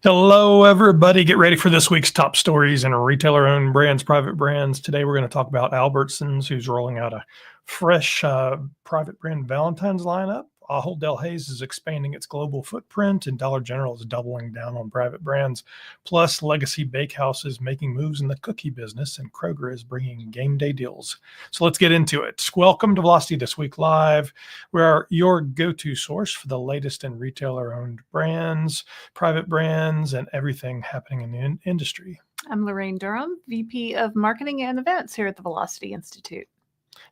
Hello, everybody. Get ready for this week's top stories in retailer-owned brands, private brands. Today, we're going to talk about Albertsons, who's rolling out a fresh private brand Valentine's lineup. Ahold Delhaize is expanding its global footprint, and Dollar General is doubling down on private brands. Plus, Legacy Bakehouse is making moves in the cookie business, and Kroger is bringing game day deals. So let's get into it. Welcome to Velocity This Week Live. We're your go-to source for the latest in retailer-owned brands, private brands, and everything happening in the industry. I'm Laraine Durham, VP of Marketing and Events here at the Velocity Institute.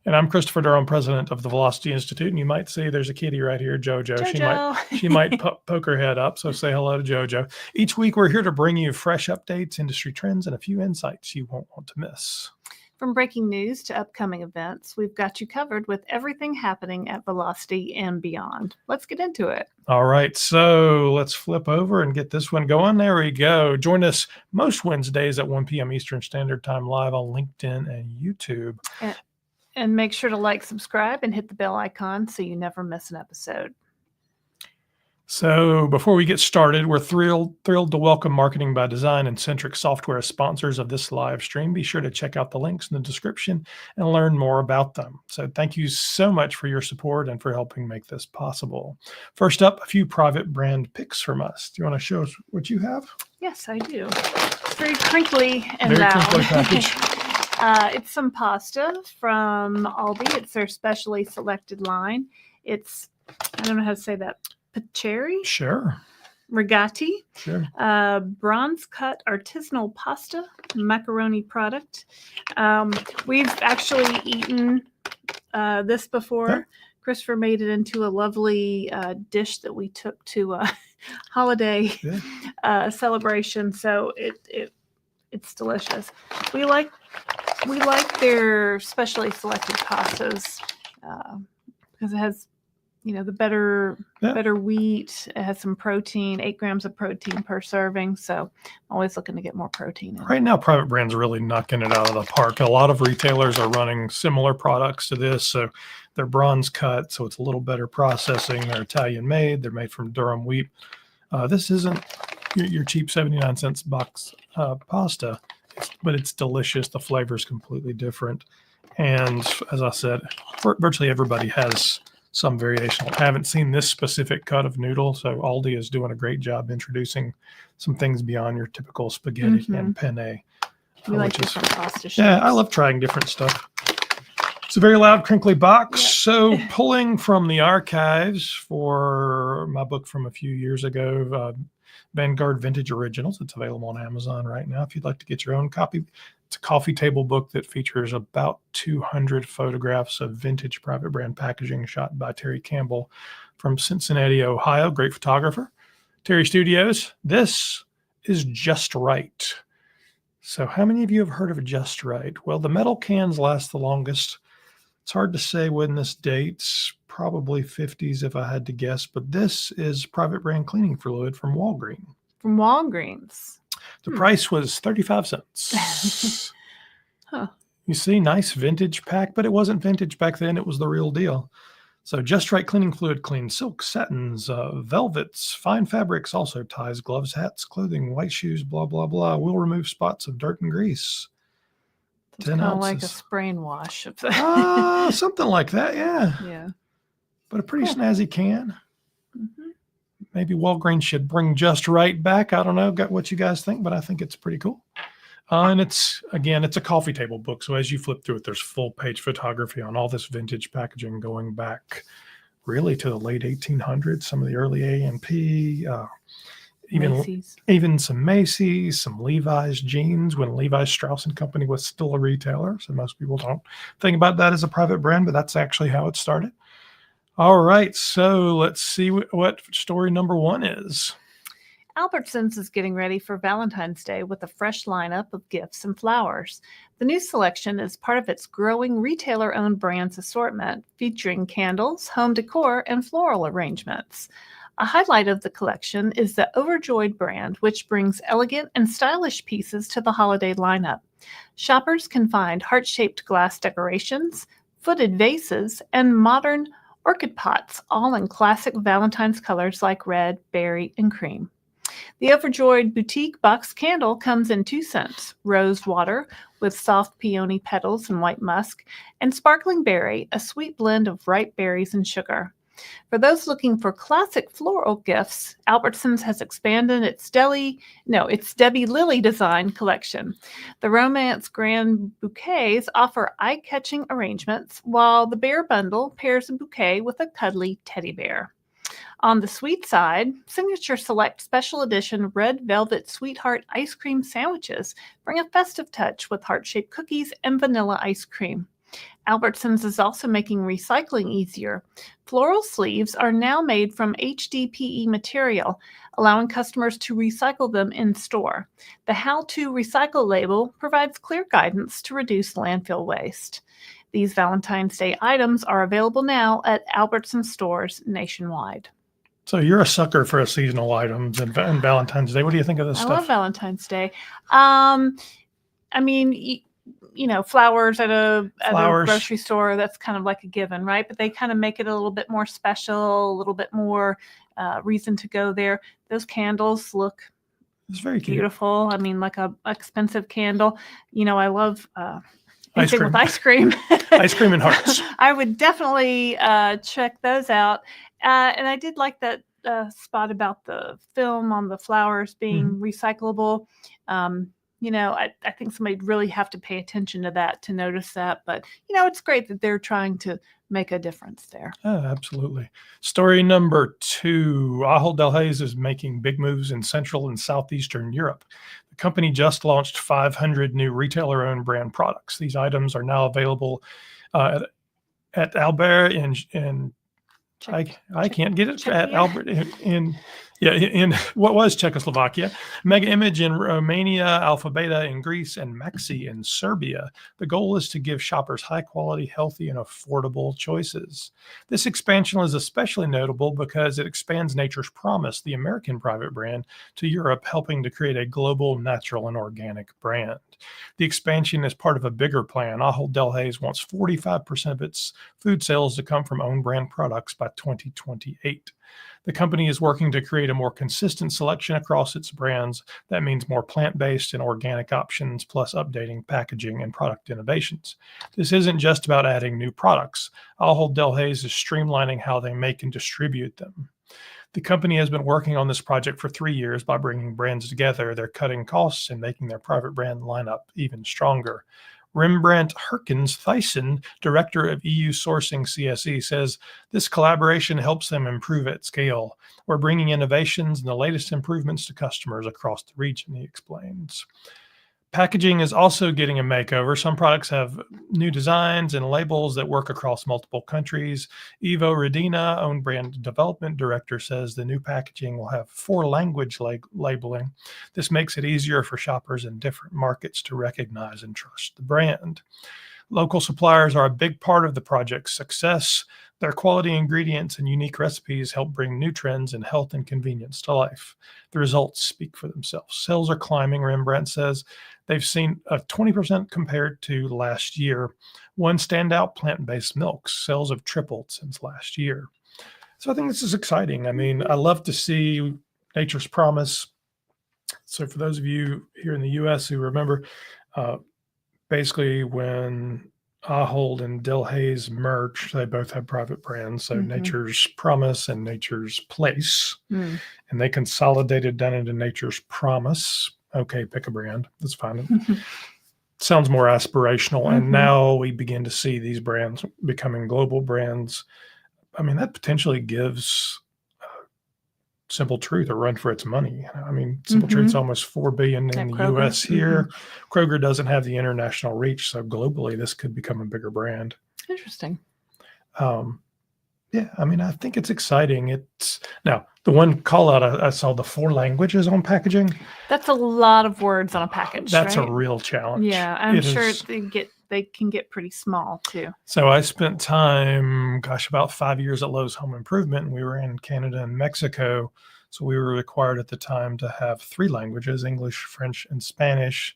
And I'm Christopher Durham, president of the Velocity Institute. And you might see there's a kitty right here, JoJo. She might poke her head up. So say hello to JoJo. Each week, we're here to bring you fresh updates, industry trends, and a few insights you won't want to miss. From breaking news to upcoming events, we've got you covered with everything happening at Velocity and beyond. Let's get into it. All right, so let's flip over and get this one going. There we go. Join us most Wednesdays at 1 p.m. Eastern Standard Time live on LinkedIn and YouTube. And make sure to like, subscribe, and hit the bell icon so you never miss an episode. So before we get started, we're thrilled to welcome Marketing by Design and Centric Software as sponsors of this live stream. Be sure to check out the links in the description and learn more about them. So thank you so much for your support and for helping make this possible. First up, a few private brand picks from us. Do you want to show us what you have? Yes, I do. It's very crinkly and very loud. Crinkly package. It's some pasta from Aldi. It's their specially selected line. It's, I don't know how to say that, Pacheri? Sure. Rigati. Sure. Bronze cut artisanal pasta, macaroni product. We've actually eaten this before. Okay. Christopher made it into a lovely dish that we took to a holiday celebration. So it's delicious. We like their specially selected pastas because it has, the better wheat. It has some protein, 8 grams of protein per serving. So I'm always looking to get more protein in. Right now, private brands are really knocking it out of the park. A lot of retailers are running similar products to this. So they're bronze cut, so it's a little better processing. They're Italian made. They're made from Durham wheat. This isn't your cheap 79 cents box pasta, but it's delicious. The flavor is completely different. And as I said, virtually everybody has some variation. I haven't seen this specific cut of noodle, so Aldi is doing a great job introducing some things beyond your typical spaghetti and penne. We like different pasta shapes. Yeah, I love trying different stuff. It's a very loud, crinkly box. Yep. So pulling from the archives for my book from a few years ago, Vanguard Vintage Originals. It's available on Amazon right now if you'd like to get your own copy. It's a coffee table book that features about 200 photographs of vintage private brand packaging shot by Terry Campbell from Cincinnati, Ohio. Great photographer. Terry Studios. This is Just Right. So how many of you have heard of Just Right? Well, the metal cans last the longest. It's hard to say when this dates, probably 50s if I had to guess, but this is private brand cleaning fluid from Walgreens. From Walgreens. The price was 35 cents. Huh. You see, nice vintage pack, but it wasn't vintage back then. It was the real deal. So Just Right cleaning fluid cleans silk, satins, velvets, fine fabrics, also ties, gloves, hats, clothing, white shoes, blah, blah, blah. Will remove spots of dirt and grease. It's kind of like a spray and wash of something like that, yeah. Yeah. But a pretty snazzy can. Maybe Walgreens should bring Just Right back. I don't know what you guys think, but I think it's pretty cool. And it's a coffee table book. So as you flip through it, there's full page photography on all this vintage packaging going back really to the late 1800s, some of the early A&P, even some Macy's, some Levi's jeans when Levi's Strauss & Company was still a retailer. So most people don't think about that as a private brand, but that's actually how it started. All right, so let's see what story number 1 is. Albertsons is getting ready for Valentine's Day with a fresh lineup of gifts and flowers. The new selection is part of its growing retailer-owned brands assortment, featuring candles, home decor, and floral arrangements. A highlight of the collection is the Overjoyed brand, which brings elegant and stylish pieces to the holiday lineup. Shoppers can find heart-shaped glass decorations, footed vases, and modern orchid pots, all in classic Valentine's colors like red, berry, and cream. The Overjoyed Boutique Box Candle comes in 2 scents: rose water with soft peony petals and white musk, and sparkling berry, a sweet blend of ripe berries and sugar. For those looking for classic floral gifts, Albertsons has expanded its Debbie Lily design collection. The Romance Grand Bouquets offer eye-catching arrangements, while the Bear Bundle pairs a bouquet with a cuddly teddy bear. On the sweet side, Signature Select Special Edition Red Velvet Sweetheart Ice Cream Sandwiches bring a festive touch with heart-shaped cookies and vanilla ice cream. Albertsons is also making recycling easier. Floral sleeves are now made from HDPE material, allowing customers to recycle them in store. The How to Recycle label provides clear guidance to reduce landfill waste. These Valentine's Day items are available now at Albertsons stores nationwide. So you're a sucker for seasonal items and Valentine's Day. What do you think of this I stuff? love Valentine's Day. I mean, flowers at a grocery store, that's kind of like a given, right? But they kind of make it a little bit more special, a little bit more reason to go there. Those candles look It's very cute. beautiful. I mean, like a expensive candle. I love Ice anything cream. with ice cream. Ice cream and hearts. I would definitely check those out. And I did like that spot about the film on the flowers being recyclable. I think somebody'd really have to pay attention to that to notice that. But, it's great that they're trying to make a difference there. Oh, absolutely. Story number 2. Ahold Delhaize is making big moves in Central and Southeastern Europe. The company just launched 500 new retailer-owned brand products. These items are now available at Albert in I can't get it at Albert in what was Czechoslovakia, Mega Image in Romania, Alpha Beta in Greece, and Maxi in Serbia. The goal is to give shoppers high quality, healthy, and affordable choices. This expansion is especially notable because it expands Nature's Promise, the American private brand, to Europe, helping to create a global, natural, and organic brand. The expansion is part of a bigger plan. Ahold Delhaize wants 45% of its food sales to come from own brand products by 2028. The company is working to create a more consistent selection across its brands. That means more plant-based and organic options, plus updating packaging and product innovations. This isn't just about adding new products. Ahold Delhaize is streamlining how they make and distribute them. The company has been working on this project for 3 years by bringing brands together. They're cutting costs and making their private brand lineup even stronger. Rembrandt Herkens Thyssen, director of EU sourcing CSE, says this collaboration helps them improve at scale. We're bringing innovations and the latest improvements to customers across the region, he explains. Packaging is also getting a makeover. Some products have new designs and labels that work across multiple countries. Ivo Redina, own brand development director, says the new packaging will have 4 language labeling. This makes it easier for shoppers in different markets to recognize and trust the brand. Local suppliers are a big part of the project's success. Their quality ingredients and unique recipes help bring new trends in health and convenience to life. The results speak for themselves. Sales are climbing, Rembrandt says. They've seen a 20% compared to last year. One standout, plant-based milks. Sales have tripled since last year. So I think this is exciting. I mean, I love to see Nature's Promise. So for those of you here in the U.S. who remember, basically when Ahold and Delhaize merged, they both have private brands. So Nature's Promise and Nature's Place. And they consolidated down into Nature's Promise. Okay, pick a brand. That's fine. Sounds more aspirational. And now we begin to see these brands becoming global brands. I mean, that potentially gives Simple Truth a run for its money. I mean, Simple Truth's almost $4 billion in the U.S. here. Kroger doesn't have the international reach, so globally this could become a bigger brand. Interesting. Yeah, I mean, I think it's exciting. It's now the one call out I saw, the 4 languages on packaging. That's a lot of words on a package. That's right? a real challenge. Yeah, I'm sure they can get pretty small too. So I spent time, about 5 years at Lowe's Home Improvement, and we were in Canada and Mexico. So we were required at the time to have 3 languages, English, French, and Spanish,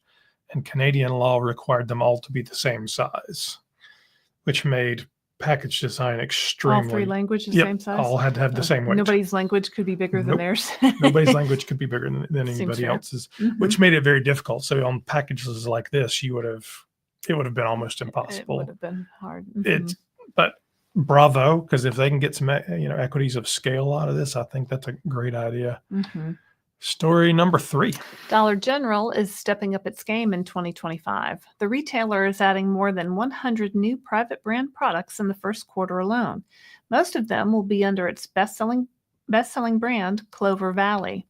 and Canadian law required them all to be the same size, which made package design All extremely. three languages, Yep, same size? all had to have the same weight. Nobody's language could be bigger than Nope. theirs. Nobody's language could be bigger than Seems anybody fair. else's, which made it very difficult. So on packages like this, it would have been almost It impossible. would have been hard. It's but bravo, because if they can get some equities of scale out of this, I think that's a great idea. Story number 3. Dollar General is stepping up its game in 2025. The retailer is adding more than 100 new private brand products in the first quarter alone. Most of them will be under its best-selling brand, Clover Valley.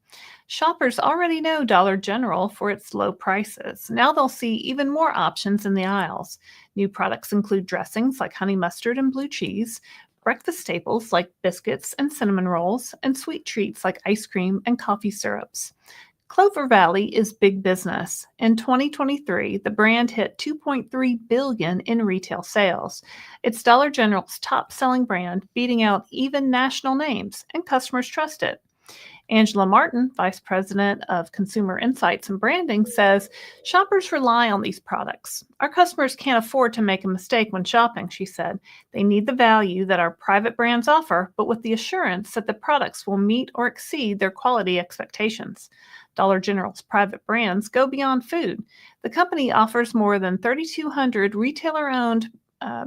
Shoppers already know Dollar General for its low prices. Now they'll see even more options in the aisles. New products include dressings like honey mustard and blue cheese, breakfast staples like biscuits and cinnamon rolls, and sweet treats like ice cream and coffee syrups. Clover Valley is big business. In 2023, the brand hit $2.3 billion in retail sales. It's Dollar General's top-selling brand, beating out even national names, and customers trust it. Angela Martin, Vice President of Consumer Insights and Branding, says shoppers rely on these products. Our customers can't afford to make a mistake when shopping, she said. They need the value that our private brands offer, but with the assurance that the products will meet or exceed their quality expectations. Dollar General's private brands go beyond food. The company offers more than 3,200 retailer-owned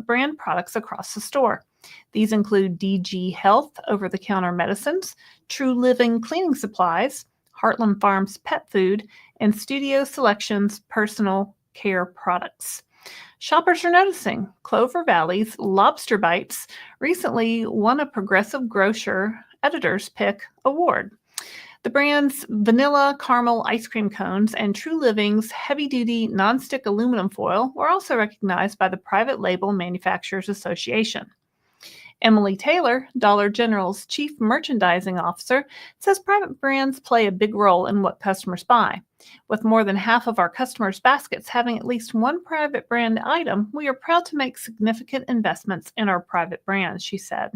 brand products across the store. These include DG Health over-the-counter medicines, True Living cleaning supplies, Heartland Farms pet food, and Studio Selections personal care products. Shoppers are noticing. Clover Valley's Lobster Bites recently won a Progressive Grocer Editor's Pick award. The brand's vanilla caramel ice cream cones and True Living's heavy-duty nonstick aluminum foil were also recognized by the Private Label Manufacturers Association. Emily Taylor, Dollar General's Chief Merchandising Officer, says private brands play a big role in what customers buy. With more than half of our customers' baskets having at least one private brand item, we are proud to make significant investments in our private brands, she said.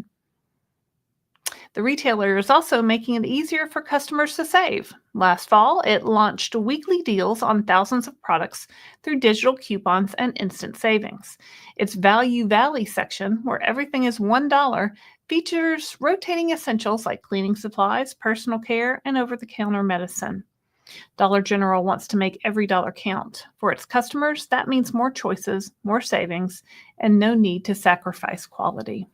The retailer is also making it easier for customers to save. Last fall, it launched weekly deals on thousands of products through digital coupons and instant savings. Its Value Valley section, where everything is $1, features rotating essentials like cleaning supplies, personal care, and over-the-counter medicine. Dollar General wants to make every dollar count. For its customers, that means more choices, more savings, and no need to sacrifice quality.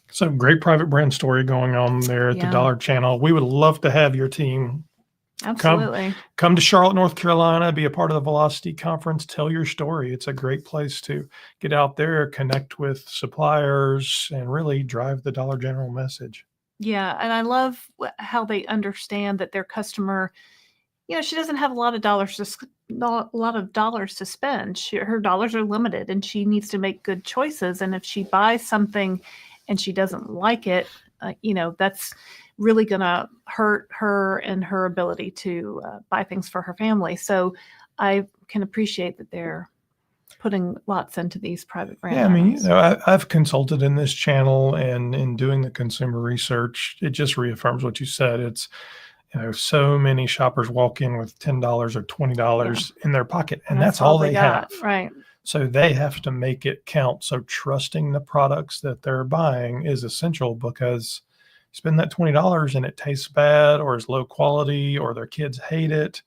So great private brand story going on there at the Dollar Channel. We would love to have your team Absolutely. Come to Charlotte, North Carolina, be a part of the Velocity Conference, tell your story. It's a great place to get out there, connect with suppliers, and really drive the Dollar General message. Yeah, and I love how they understand that their customer, she doesn't have a lot of dollars to spend. Her dollars are limited, and she needs to make good choices. And if she buys something and she doesn't like it, that's really going to hurt her and her ability to buy things for her family. So I can appreciate that they're putting lots into these private brand items. I've consulted in this channel, and in doing the consumer research, it just reaffirms what you said. It's, so many shoppers walk in with $10 or $20 in their pocket, and that's all they have. Right. So they have to make it count. So trusting the products that they're buying is essential, because you spend that $20 and it tastes bad or is low quality or their kids hate it,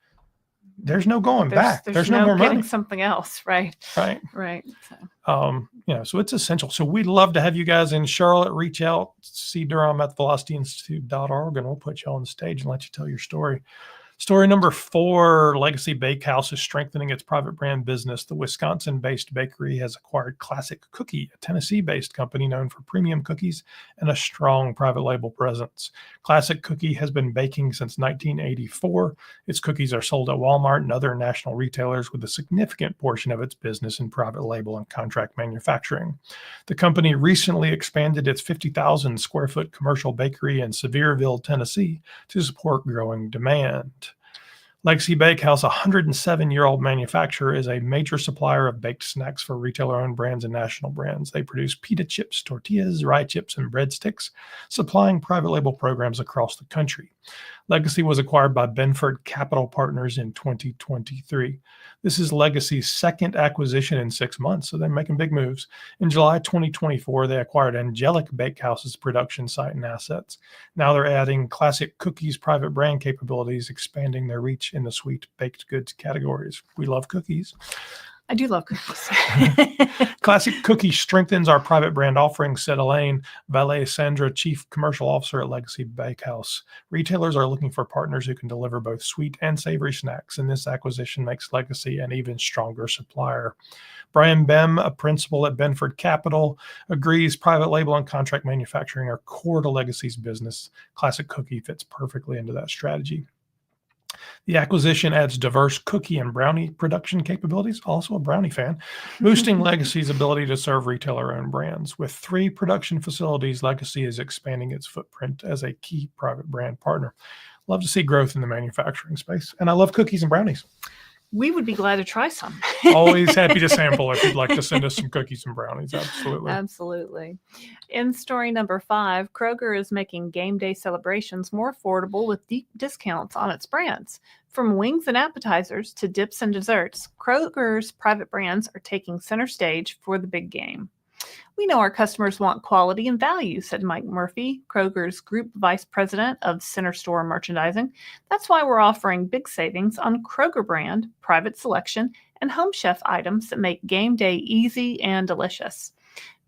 there's no going back. There's no more money. Getting something else. Right. So it's essential. So we'd love to have you guys in Charlotte. Reach out, see Durham at velocityinstitute.org, and we'll put you on the stage and let you tell your story. Story number 4, Legacy Bakehouse is strengthening its private brand business. The Wisconsin-based bakery has acquired Classic Cookie, a Tennessee-based company known for premium cookies and a strong private label presence. Classic Cookie has been baking since 1984. Its cookies are sold at Walmart and other national retailers, with a significant portion of its business in private label and contract manufacturing. The company recently expanded its 50,000 square foot commercial bakery in Sevierville, Tennessee, to support growing demand. Legacy Bakehouse, a 107-year-old manufacturer, is a major supplier of baked snacks for retailer-owned brands and national brands. They produce pita chips, tortillas, rye chips, and breadsticks, supplying private label programs across the country. Legacy was acquired by Benford Capital Partners in 2023. This is Legacy's second acquisition in 6 months, so they're making big moves. In July 2024, they acquired Angelic Bakehouse's production site and assets. Now they're adding Classic Cookies private brand capabilities, expanding their reach in the sweet baked goods categories. We love cookies. I do love cookies. Classic Cookies strengthens our private brand offerings, said Elaine Valle-Sandra, Chief Commercial Officer at Legacy Bakehouse. Retailers are looking for partners who can deliver both sweet and savory snacks, and this acquisition makes Legacy an even stronger supplier. Brian Bem, a principal at Benford Capital, agrees private label and contract manufacturing are core to Legacy's business. Classic Cookie fits perfectly into that strategy. The acquisition adds diverse cookie and brownie production capabilities, also a brownie fan, boosting Legacy's ability to serve retailer-owned brands. With 3 production facilities, Legacy is expanding its footprint as a key private brand partner. Love to see growth in the manufacturing space, and I love cookies and brownies. We would be glad to try some. Always happy to sample if you'd like to send us some cookies and brownies. Absolutely. Absolutely. In story number 5, Kroger is making game day celebrations more affordable with deep discounts on its brands. From wings and appetizers to dips and desserts, Kroger's private brands are taking center stage for the big game. We know our customers want quality and value, said Mike Murphy, Kroger's Group Vice President of Center Store Merchandising. That's why we're offering big savings on Kroger brand, private selection, and Home Chef items that make game day easy and delicious.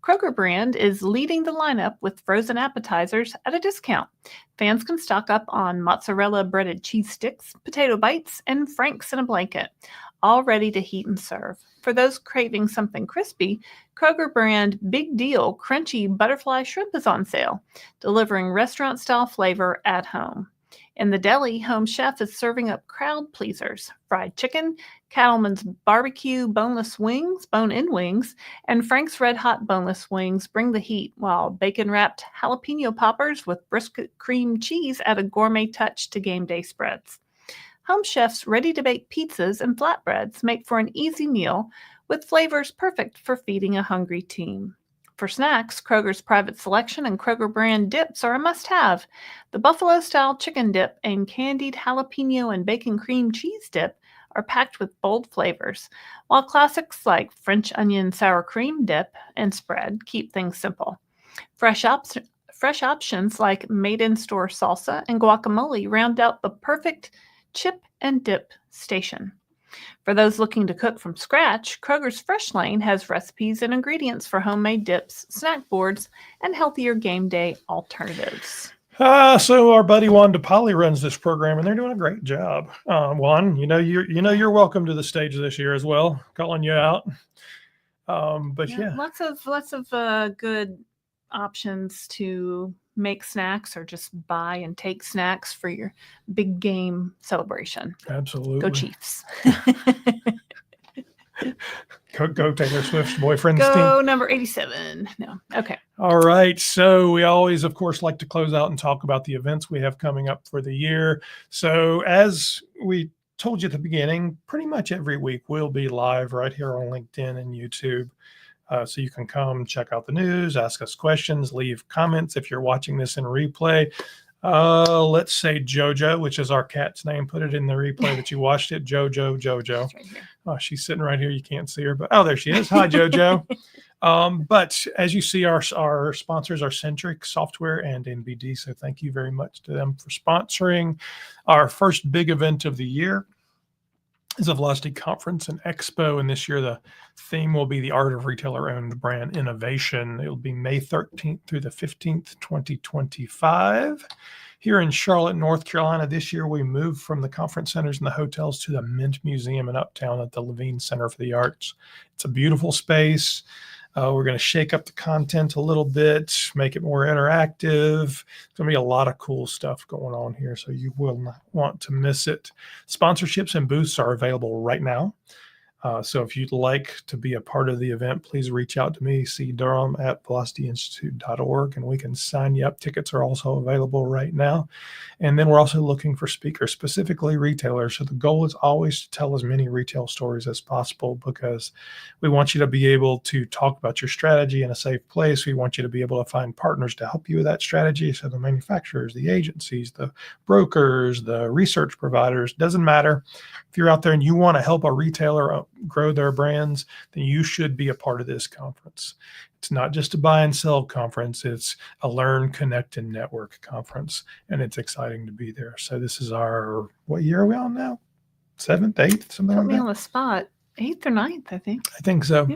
Kroger brand is leading the lineup with frozen appetizers at a discount. Fans can stock up on mozzarella breaded cheese sticks, potato bites, and Frank's in a blanket, all ready to heat and serve. For those craving something crispy, Kroger brand Big Deal Crunchy Butterfly Shrimp is on sale, delivering restaurant-style flavor at home. In the deli, Home Chef is serving up crowd pleasers, fried chicken, Cattleman's Barbecue boneless wings, bone-in wings, and Frank's Red Hot boneless wings bring the heat, while bacon-wrapped jalapeno poppers with brisket cream cheese add a gourmet touch to game day spreads. Home Chef's ready-to-bake pizzas and flatbreads make for an easy meal with flavors perfect for feeding a hungry team. For snacks, Kroger's private selection and Kroger brand dips are a must-have. The buffalo-style chicken dip and candied jalapeno and bacon cream cheese dip are packed with bold flavors, while classics like French onion sour cream dip and spread keep things simple. Fresh options like made-in-store salsa and guacamole round out the perfect chip and dip station. For those looking to cook from scratch, Kroger's Fresh Lane has recipes and ingredients for homemade dips, snack boards, and healthier game day alternatives. So our buddy Juan DePauli runs this program, and they're doing a great job. Juan, you're welcome to the stage this year as well. Calling you out. Lots of good options to make snacks or just buy and take snacks for your big game celebration. Absolutely. Go Chiefs. Go Taylor Swift's boyfriend's team. Go number 87. No. Okay. All right. So we always, of course, like to close out and talk about the events we have coming up for the year. So as we told you at the beginning, pretty much every week we'll be live right here on LinkedIn and YouTube. So you can come check out the news, ask us questions, leave comments if you're watching this in replay. Let's say Jojo, which is our cat's name. Put it in the replay that you watched it. Jojo. Right here. Oh, she's sitting right here. You can't see her, but there she is. Hi, Jojo. But as you see, our sponsors are Centric Software and NBD. So thank you very much to them for sponsoring our first big event of the year. Is a Velocity Conference and Expo, and this year the theme will be the Art of Retailer-Owned Brand Innovation. It will be May 13th through the 15th, 2025. Here in Charlotte, North Carolina, this year we moved from the conference centers and the hotels to the Mint Museum in Uptown at the Levine Center for the Arts. It's a beautiful space. We're going to shake up the content a little bit, make it more interactive. There's going to be a lot of cool stuff going on here, so you will not want to miss it. Sponsorships and booths are available right now. So if you'd like to be a part of the event, please reach out to me, cdurham@velocityinstitute.org, and we can sign you up. Tickets are also available right now. And then we're also looking for speakers, specifically retailers. So the goal is always to tell as many retail stories as possible, because we want you to be able to talk about your strategy in a safe place. We want you to be able to find partners to help you with that strategy. So the manufacturers, the agencies, the brokers, the research providers, doesn't matter. If you're out there and you want to help a retailer grow their brands, then you should be a part of this conference. It's not just a buy and sell conference. It's a learn, connect, and network conference. And it's exciting to be there. So this is our, what year are we on now? 7th, 8th, something Put like me that? on the spot. 8th or 9th, I think. I think so.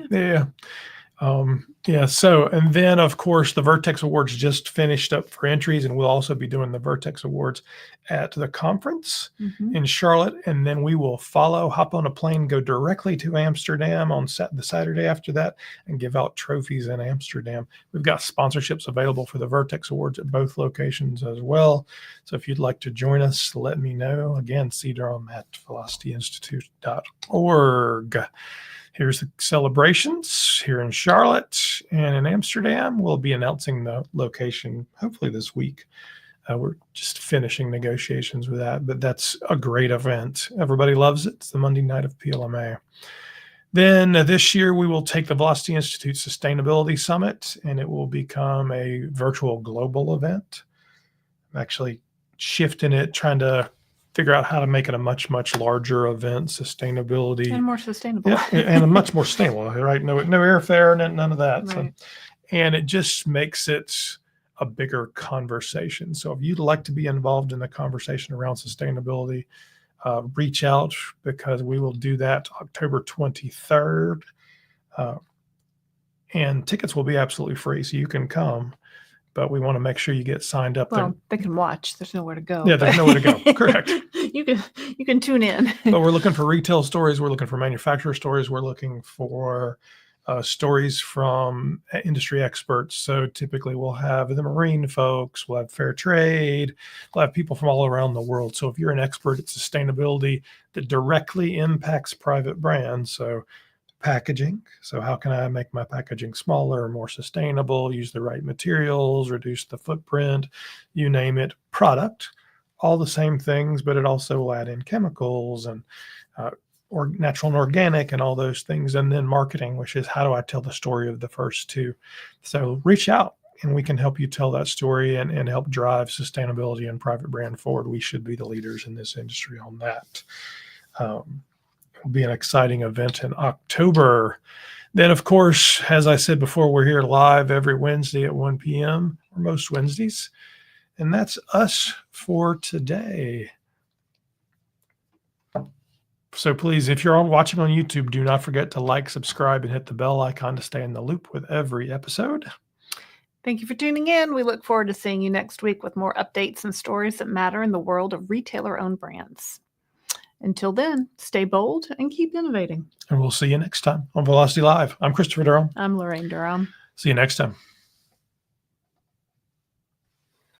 Yeah. So, and then of course the Vertex Awards just finished up for entries, and we'll also be doing the Vertex Awards at the conference in Charlotte. And then we will hop on a plane, go directly to Amsterdam on the Saturday after that, and give out trophies in Amsterdam. We've got sponsorships available for the Vertex Awards at both locations as well. So if you'd like to join us, let me know. Again, cdurham@velocityinstitute.org. Here's the celebrations here in Charlotte, and in Amsterdam. We'll be announcing the location hopefully this week. We're just finishing negotiations with that, but that's a great event. Everybody loves it. It's the Monday night of PLMA. Then this year we will take the Velocity Institute Sustainability Summit, and it will become a virtual global event. I'm actually shifting it, trying to figure out how to make it a much, much larger event, sustainability. And more sustainable. Yeah, and a much more sustainable, right? No airfare, none of that. Right. So, and it just makes it a bigger conversation. So if you'd like to be involved in the conversation around sustainability, reach out, because we will do that October 23rd. And tickets will be absolutely free, so you can come. But we want to make sure you get signed up. Well, they can watch. There's nowhere to go. Yeah, there's nowhere to go. Correct. You can tune in. But we're looking for retail stories. We're looking for manufacturer stories. We're looking for stories from industry experts. So typically we'll have the marine folks, we'll have fair trade, we'll have people from all around the world. So if you're an expert at sustainability that directly impacts private brands, so packaging. So how can I make my packaging smaller, more sustainable, use the right materials, reduce the footprint, you name it. Product, all the same things, but it also will add in chemicals and or natural and organic and all those things. And then marketing, which is how do I tell the story of the first two? So reach out and we can help you tell that story and help drive sustainability and private brand forward. We should be the leaders in this industry on that. It'll be an exciting event in October. Then, of course, as I said before, we're here live every Wednesday at 1 p.m. or most Wednesdays. And that's us for today. So please, if you're watching on YouTube, do not forget to like, subscribe, and hit the bell icon to stay in the loop with every episode. Thank you for tuning in. We look forward to seeing you next week with more updates and stories that matter in the world of retailer-owned brands. Until then, stay bold and keep innovating. And we'll see you next time on Velocity Live. I'm Christopher Durham. I'm Laraine Durham. See you next time.